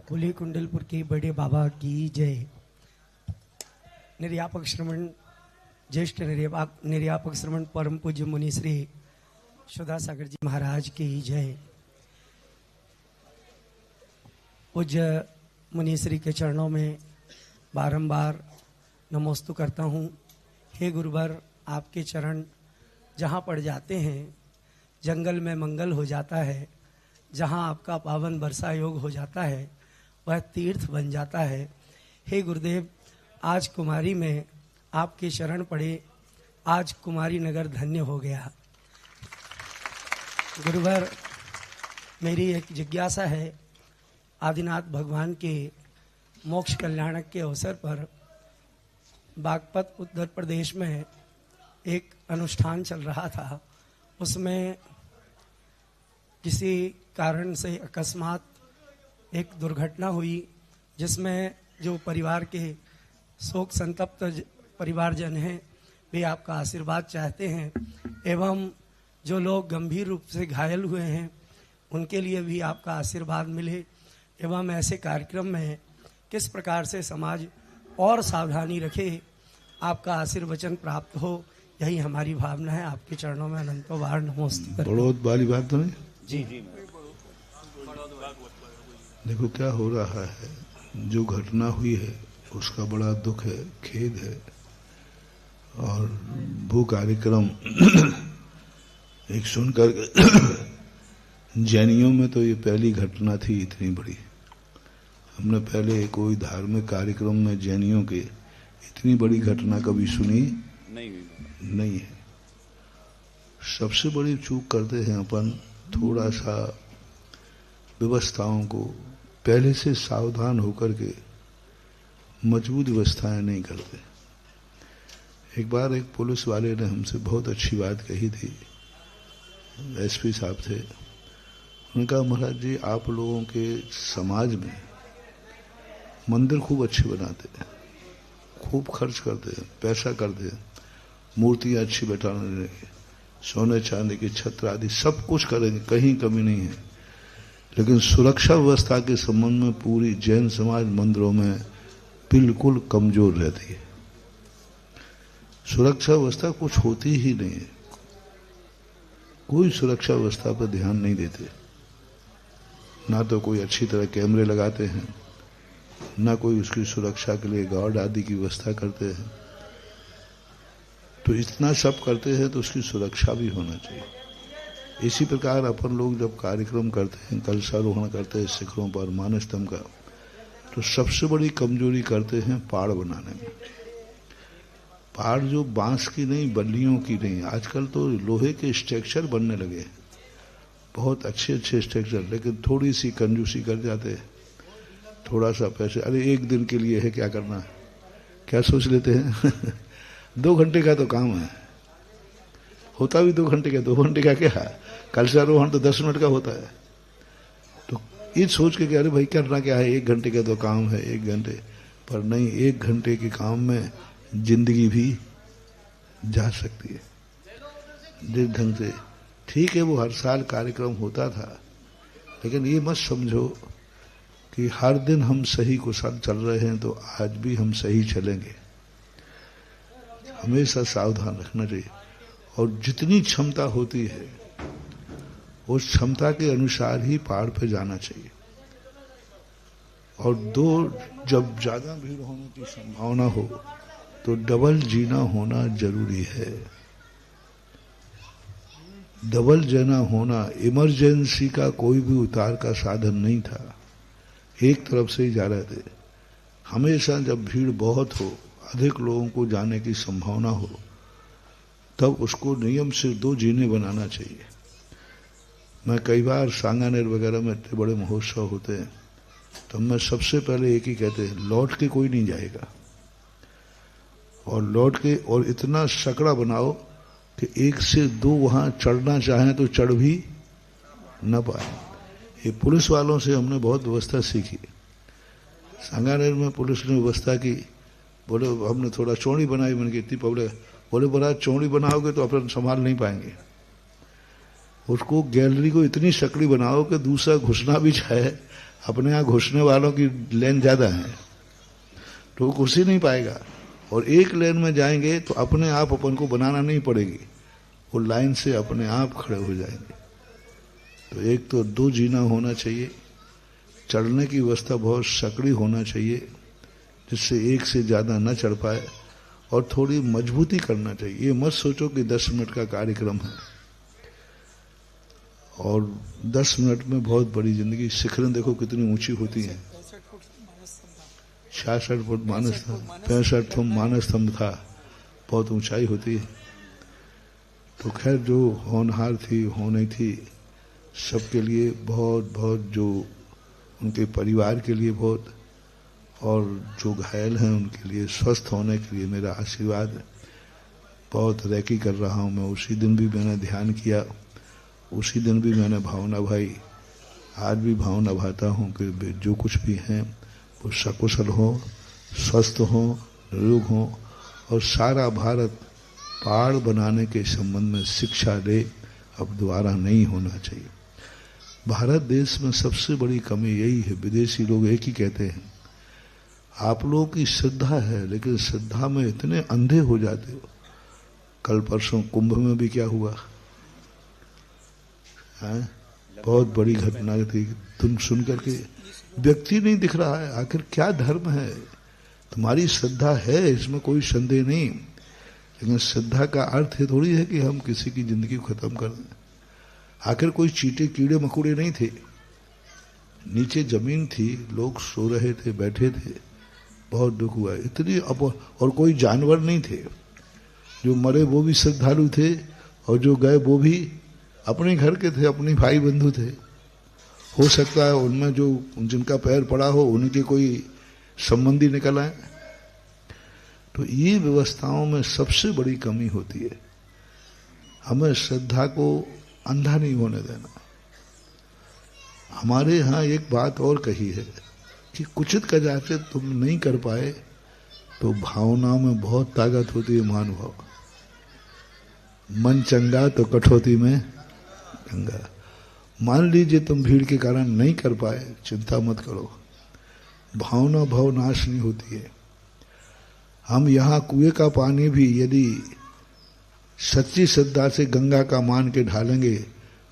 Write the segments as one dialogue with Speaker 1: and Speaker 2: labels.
Speaker 1: कुली कुंडलपुर के बड़े बाबा की जय। निर्यापक श्रवण ज्येष्ठ निर्यापक श्रवण परम पूज्य मुनि श्री सुधा सागर जी महाराज की जय। पूज्य मुनि श्री के चरणों में बारंबार नमोस्तु करता हूँ। हे गुरुवर, आपके चरण जहाँ पड़ जाते हैं जंगल में मंगल हो जाता है, जहाँ आपका पावन वर्षा योग हो जाता है वह तीर्थ बन जाता है। हे गुरुदेव, आज कुमारी में आपके शरण पड़े, आज कुमारी नगर धन्य हो गया। गुरुवर, मेरी एक जिज्ञासा है। आदिनाथ भगवान के मोक्ष कल्याणक के अवसर पर बागपत उत्तर प्रदेश में एक अनुष्ठान चल रहा था। उसमें किसी कारण से अकस्मात एक दुर्घटना हुई, जिसमें जो परिवार के शोक संतप्त परिवारजन हैं वे आपका आशीर्वाद चाहते हैं, एवं जो लोग गंभीर रूप से घायल हुए हैं उनके लिए भी आपका आशीर्वाद मिले, एवं ऐसे कार्यक्रम में किस प्रकार से समाज और सावधानी रखे, आपका आशीर्वचन प्राप्त हो, यही हमारी भावना है। आपके चरणों में अनंतों बार नमोस्तु।
Speaker 2: बहुत बड़ी बात तो नहीं
Speaker 1: जी।
Speaker 2: देखो क्या हो रहा है, जो घटना हुई है उसका बड़ा दुख है, खेद है। और वो कार्यक्रम एक सुनकर जैनियों में तो ये पहली घटना थी इतनी बड़ी। हमने पहले कोई धार्मिक कार्यक्रम में जैनियों के इतनी बड़ी घटना कभी सुनी नहीं है। सबसे बड़ी चूक करते हैं अपन, थोड़ा सा व्यवस्थाओं को पहले से सावधान होकर के मजबूत व्यवस्थाएं नहीं करते। एक बार एक पुलिस वाले ने हमसे बहुत अच्छी बात कही थी, एसपी साहब थे। उन्होंने कहा, महाराज जी, आप लोगों के समाज में मंदिर खूब अच्छे बनाते हैं, खूब खर्च करते हैं, पैसा करते हैं, मूर्तियां अच्छी बैठाने लगे, सोने चांदी की छत्र आदि सब कुछ करेंगे, कहीं कमी नहीं है। लेकिन सुरक्षा व्यवस्था के संबंध में पूरी जैन समाज मंदिरों में बिल्कुल कमजोर रहती है। सुरक्षा व्यवस्था कुछ होती ही नहीं है, कोई सुरक्षा व्यवस्था पर ध्यान नहीं देते। ना तो कोई अच्छी तरह कैमरे लगाते हैं, ना कोई उसकी सुरक्षा के लिए गार्ड आदि की व्यवस्था करते हैं। तो इतना सब करते हैं तो उसकी सुरक्षा भी होना चाहिए। इसी प्रकार अपन लोग जब कार्यक्रम करते हैं, कलशारोहण करते हैं शिखरों पर मानस्तंभ का, तो सबसे बड़ी कमजोरी करते हैं पहाड़ बनाने में। पहाड़ जो बांस की नहीं, बल्लियों की नहीं, आजकल तो लोहे के स्ट्रक्चर बनने लगे हैं, बहुत अच्छे अच्छे स्ट्रक्चर, लेकिन थोड़ी सी कंजूसी कर जाते हैं, थोड़ा सा पैसे, अरे एक दिन के लिए है, क्या करना है, क्या सोच लेते हैं 2 घंटे का तो काम है, होता भी 2 घंटे का, 2 घंटे का क्या है, कलशारोहण तो 10 मिनट का होता है। तो ये सोच के कि अरे भाई करना क्या है, 1 घंटे का तो काम है, 1 घंटे पर नहीं, 1 घंटे के काम में जिंदगी भी जा सकती है। जिस ढंग से ठीक है वो हर साल कार्यक्रम होता था, लेकिन ये मत समझो कि हर दिन हम सही को साथ चल रहे हैं तो आज भी हम सही चलेंगे। हमेशा सावधान रखना चाहिए, और जितनी क्षमता होती है उस क्षमता के अनुसार ही पहाड़ पे जाना चाहिए। और जब ज्यादा भीड़ होने की संभावना हो तो डबल जीना होना जरूरी है। डबल जीना होना, इमरजेंसी का कोई भी उतार का साधन नहीं था, एक तरफ से ही जा रहे थे। हमेशा जब भीड़ बहुत हो, अधिक लोगों को जाने की संभावना हो, तब उसको नियम से 2 जीने बनाना चाहिए। मैं कई बार सांगानेर वगैरह में इतने बड़े महोत्सव होते हैं तो मैं सबसे पहले एक ही कहते हैं, लौट के कोई नहीं जाएगा, और लौट के और इतना सकड़ा बनाओ कि 1 से 2 वहां चढ़ना चाहें तो चढ़ भी न पाए। ये पुलिस वालों से हमने बहुत व्यवस्था सीखी। सांगानेर में पुलिस ने व्यवस्था की, बोले हमने थोड़ा चौड़ी बनाई, मैंने की इतनी पब्लिक, बोले बड़ा चौड़ी बनाओगे तो अपन संभाल नहीं पाएंगे, उसको गैलरी को इतनी सकड़ी बनाओ कि दूसरा घुसना भी चाहे अपने यहाँ घुसने वालों की लेन ज्यादा है, तो वो घुस ही नहीं पाएगा। और एक लेन में जाएंगे तो अपने आप अपन को बनाना नहीं पड़ेगी, वो लाइन से अपने आप खड़े हो जाएंगे। तो एक तो 2 जीना होना चाहिए, चढ़ने की व्यवस्था बहुत सकड़ी होना चाहिए जिससे एक से ज्यादा न चढ़ पाए, और थोड़ी मजबूती करना चाहिए। ये मत सोचो कि 10 मिनट का कार्यक्रम है और 10 मिनट में बहुत बड़ी जिंदगी। शिखरें देखो कितनी ऊंची होती हैं, 66 फुट मानस स्तंभ, 65 फुट मानस स्तंभ था, बहुत ऊंचाई होती है। तो खैर जो होनहार थी होनी थी, सबके लिए बहुत बहुत, जो उनके परिवार के लिए बहुत, और जो घायल हैं उनके लिए स्वस्थ होने के लिए मेरा आशीर्वाद। बहुत रैकी कर रहा हूँ मैं। उसी दिन भी मैंने ध्यान किया, उसी दिन भी मैंने भावना भाई, आज भी भावना भाता हूँ कि जो कुछ भी हैं वो सकुशल हो, स्वस्थ हो, निरोग हो, और सारा भारत पहाड़ बनाने के संबंध में शिक्षा दे। अब दोबारा नहीं होना चाहिए। भारत देश में सबसे बड़ी कमी यही है, विदेशी लोग एक ही कहते हैं, आप लोगों की श्रद्धा है लेकिन श्रद्धा में इतने अंधे हो जाते हो। कल परसों कुंभ में भी क्या हुआ है, बहुत बड़ी घटना थी। तुम सुन करके व्यक्ति नहीं दिख रहा है, आखिर क्या धर्म है? तुम्हारी श्रद्धा है, इसमें कोई संदेह नहीं, लेकिन श्रद्धा का अर्थ ये थोड़ी है कि हम किसी की जिंदगी को खत्म कर दें। आखिर कोई चींटे कीड़े मकोड़े नहीं थे, नीचे जमीन थी, लोग सो रहे थे, बैठे थे, बहुत दुख हुआ। इतनी और कोई जानवर नहीं थे, जो मरे वो भी श्रद्धालु थे और जो गए वो भी अपने घर के थे, अपने भाई बंधु थे। हो सकता है उनमें जो जिनका पैर पड़ा हो उनके कोई संबंधी निकल आए। तो ये व्यवस्थाओं में सबसे बड़ी कमी होती है। हमें श्रद्धा को अंधा नहीं होने देना। हमारे यहाँ एक बात और कही है कि कुचित कदाचित तुम नहीं कर पाए तो भावना में बहुत ताकत होती है। महानुभाव, मन चंगा तो कठौती में गंगा। मान लीजिए तुम भीड़ के कारण नहीं कर पाए, चिंता मत करो, भावना भाव नाश नहीं होती है। हम यहाँ कुएं का पानी भी यदि सच्ची श्रद्धा से गंगा का मान के ढालेंगे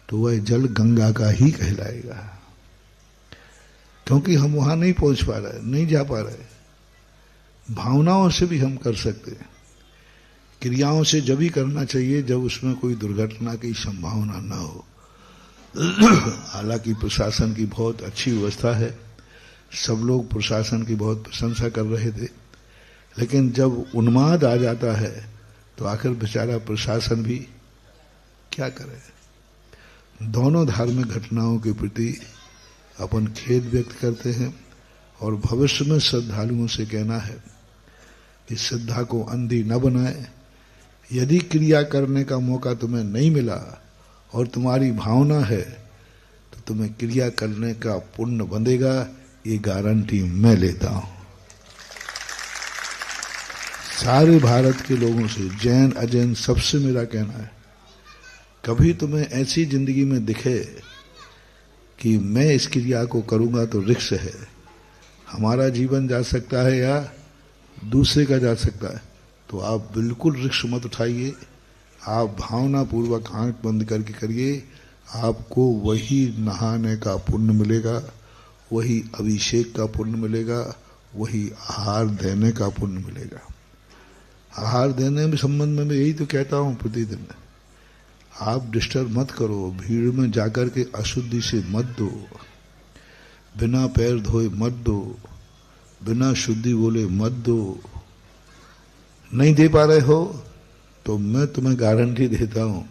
Speaker 2: तो वह जल गंगा का ही कहलाएगा, क्योंकि हम वहां नहीं पहुंच पा रहे, नहीं जा पा रहे। भावनाओं से भी हम कर सकते हैं, क्रियाओं से जब ही करना चाहिए जब उसमें कोई दुर्घटना की संभावना न हो। हालांकि प्रशासन की बहुत अच्छी व्यवस्था है, सब लोग प्रशासन की बहुत प्रशंसा कर रहे थे, लेकिन जब उन्माद आ जाता है तो आखिर बेचारा प्रशासन भी क्या करे। दोनों धार्मिक घटनाओं के प्रति अपन खेद व्यक्त करते हैं और भविष्य में श्रद्धालुओं से कहना है कि श्रद्धा को अंधी न बनाए। यदि क्रिया करने का मौका तुम्हें नहीं मिला और तुम्हारी भावना है तो तुम्हें क्रिया करने का पुण्य बंधेगा, ये गारंटी मैं लेता हूं। सारे भारत के लोगों से, जैन अजैन, सबसे मेरा कहना है, कभी तुम्हें ऐसी जिंदगी में दिखे कि मैं इस क्रिया को करूंगा तो रिस्क है, हमारा जीवन जा सकता है या दूसरे का जा सकता है, तो आप बिल्कुल रिस्क मत उठाइए। आप भावना पूर्वक आंख बंद करके करिए, आपको वही नहाने का पुण्य मिलेगा, वही अभिषेक का पुण्य मिलेगा, वही आहार देने का पुण्य मिलेगा। आहार देने में संबंध में मैं यही तो कहता हूं प्रतिदिन, आप डिस्टर्ब मत करो, भीड़ में जाकर के अशुद्धि से मत दो, बिना पैर धोए मत दो, बिना शुद्धि बोले मत दो। नहीं दे पा रहे हो तो मैं तुम्हें गारंटी देता हूं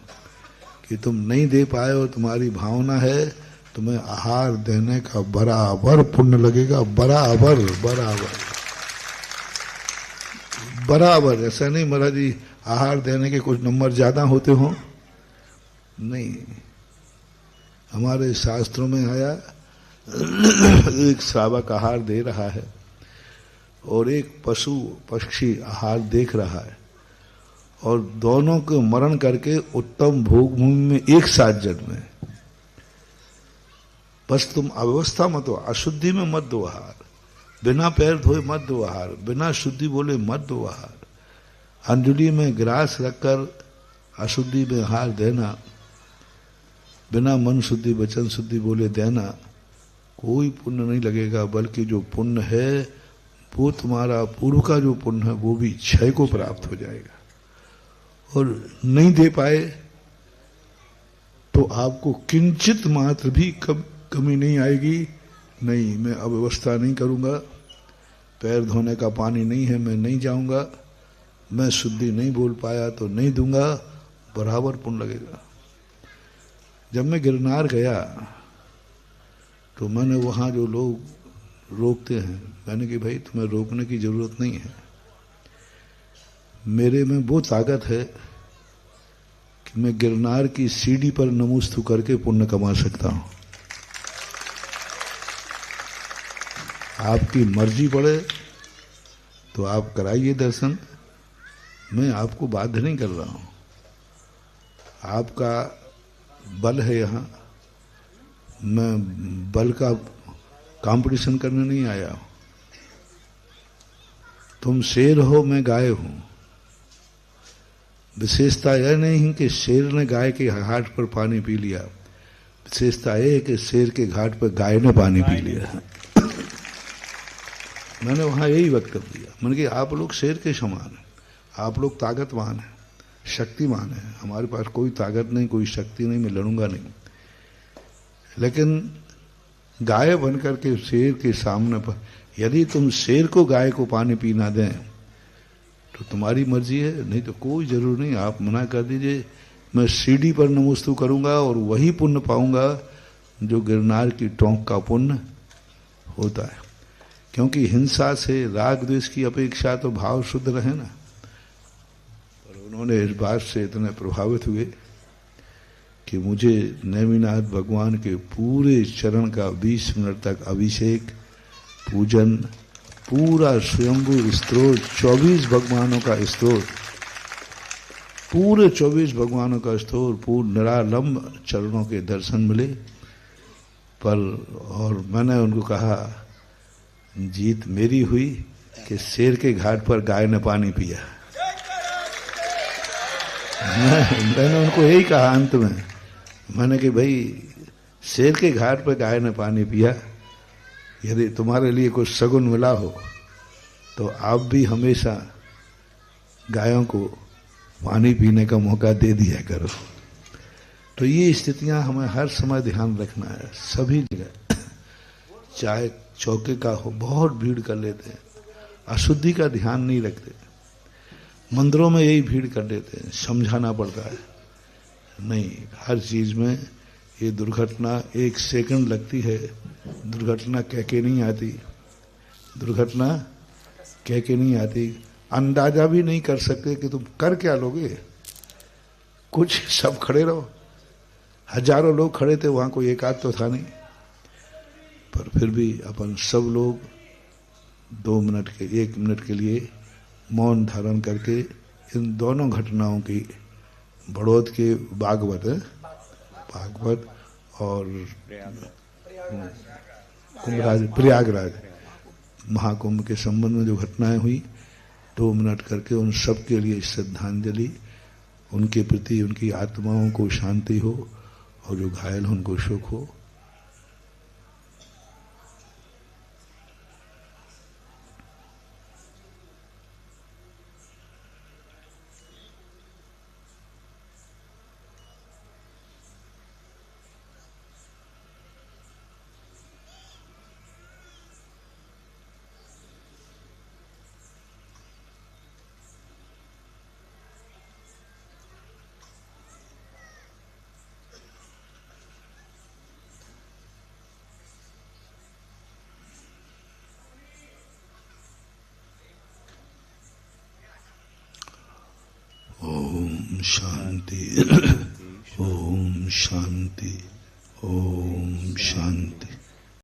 Speaker 2: कि तुम नहीं दे पाए और तुम्हारी भावना है, तुम्हें आहार देने का बराबर पुण्य लगेगा, बराबर बराबर बराबर। ऐसा नहीं महाराज जी आहार देने के कुछ नंबर ज्यादा होते हों, नहीं। हमारे शास्त्रों में आया एक श्रावक आहार दे रहा है और एक पशु पक्षी आहार देख रहा है, और दोनों को मरण करके उत्तम भोग भूमि में एक साथ जन्मे। बस तुम अव्यवस्था मत हो, अशुद्धि में मत दो आहार, बिना पैर धोए मत दो आहार, बिना शुद्धि बोले मत दो आहार। अंजलि में ग्रास रखकर अशुद्धि में आहार देना, बिना मन शुद्धि वचन शुद्धि बोले देना, कोई पुण्य नहीं लगेगा, बल्कि जो पुण्य है वो तुम्हारा पूर्व का जो पुण्य है वो भी क्षय को प्राप्त हो जाएगा। और नहीं दे पाए तो आपको किंचित मात्र भी कमी नहीं आएगी। नहीं, मैं अव्यवस्था नहीं करूंगा, पैर धोने का पानी नहीं है मैं नहीं जाऊंगा, मैं शुद्धि नहीं बोल पाया तो नहीं दूंगा, बराबर पुण्य लगेगा। जब मैं गिरनार गया तो मैंने वहाँ जो लोग रोकते हैं, मैंने कि भाई तुम्हें रोकने की जरूरत नहीं है, मेरे में वो ताकत है कि मैं गिरनार की सीढ़ी पर नमोस्तु करके पुण्य कमा सकता हूँ। आपकी मर्जी पड़े तो आप कराइए दर्शन, मैं आपको बाध्य नहीं कर रहा हूँ। आपका बल है यहाँ, मैं बल का कंपटीशन करने नहीं आया हूँ। तुम शेर हो, मैं गाय हूँ। विशेषता यह नहीं कि शेर ने गाय के घाट पर पानी पी लिया, विशेषता यह है कि शेर के घाट पर गाय ने पानी पी लिया। मैंने वहां यही वक्तव्य दिया, मैंने कि आप लोग शेर के समान हैं, आप लोग ताकतवान हैं, शक्तिमान हैं, हमारे पास कोई ताकत नहीं, कोई शक्ति नहीं, मैं लड़ूंगा नहीं। लेकिन गाय बनकर के शेर के सामने पर यदि तुम शेर को गाय को पानी पीना दें तो तुम्हारी मर्जी है, नहीं तो कोई जरूर नहीं, आप मना कर दीजिए। मैं सीढ़ी पर नमोस्तु करूंगा और वही पुण्य पाऊंगा जो गिरनार की टोंक का पुण्य होता है। क्योंकि हिंसा से, राग द्वेष की अपेक्षा तो भाव शुद्ध रहे ना। पर उन्होंने इस बात से इतने प्रभावित हुए कि मुझे नेमिनाथ भगवान के पूरे चरण का 20 मिनट तक अभिषेक, पूजन, पूरा स्वयंभू स्तोत्र, 24 भगवानों का स्तोत्र, पूरे 24 भगवानों का स्तोत्र, पूर्ण निरालंब चरणों के दर्शन मिले। पर और मैंने उनको कहा जीत मेरी हुई कि शेर के घाट पर गाय ने पानी पिया। मैंने उनको यही कहा अंत में, मैंने कि भाई शेर के घाट पर गाय ने पानी पिया, यदि तुम्हारे लिए कुछ सगुन मिला हो तो आप भी हमेशा गायों को पानी पीने का मौका दे दिया करो। तो ये स्थितियां हमें हर समय ध्यान रखना है, सभी जगह। चाहे चौके का हो, बहुत भीड़ कर लेते हैं, अशुद्धि का ध्यान नहीं रखते, मंदिरों में यही भीड़ कर लेते हैं, समझाना पड़ता है। नहीं, हर चीज में ये दुर्घटना 1 सेकंड लगती है, दुर्घटना कह के नहीं आती, दुर्घटना कह के नहीं आती। अंदाजा भी नहीं कर सकते कि तुम कर क्या लोगे। कुछ सब खड़े रहो, हजारों लोग खड़े थे, वहां कोई एक आध तो था नहीं, पर फिर भी अपन सब लोग 2 मिनट के 1 मिनट के लिए मौन धारण करके इन दोनों घटनाओं की, बड़ौद के भागवत और प्रयागराज महाकुंभ के संबंध में जो घटनाएं हुई, 2 मिनट करके उन सब के लिए श्रद्धांजलि, उनके प्रति उनकी आत्माओं को शांति हो और जो घायल हो उनको सुख हो। ओम शांति, ओम शांति, ओम शांति।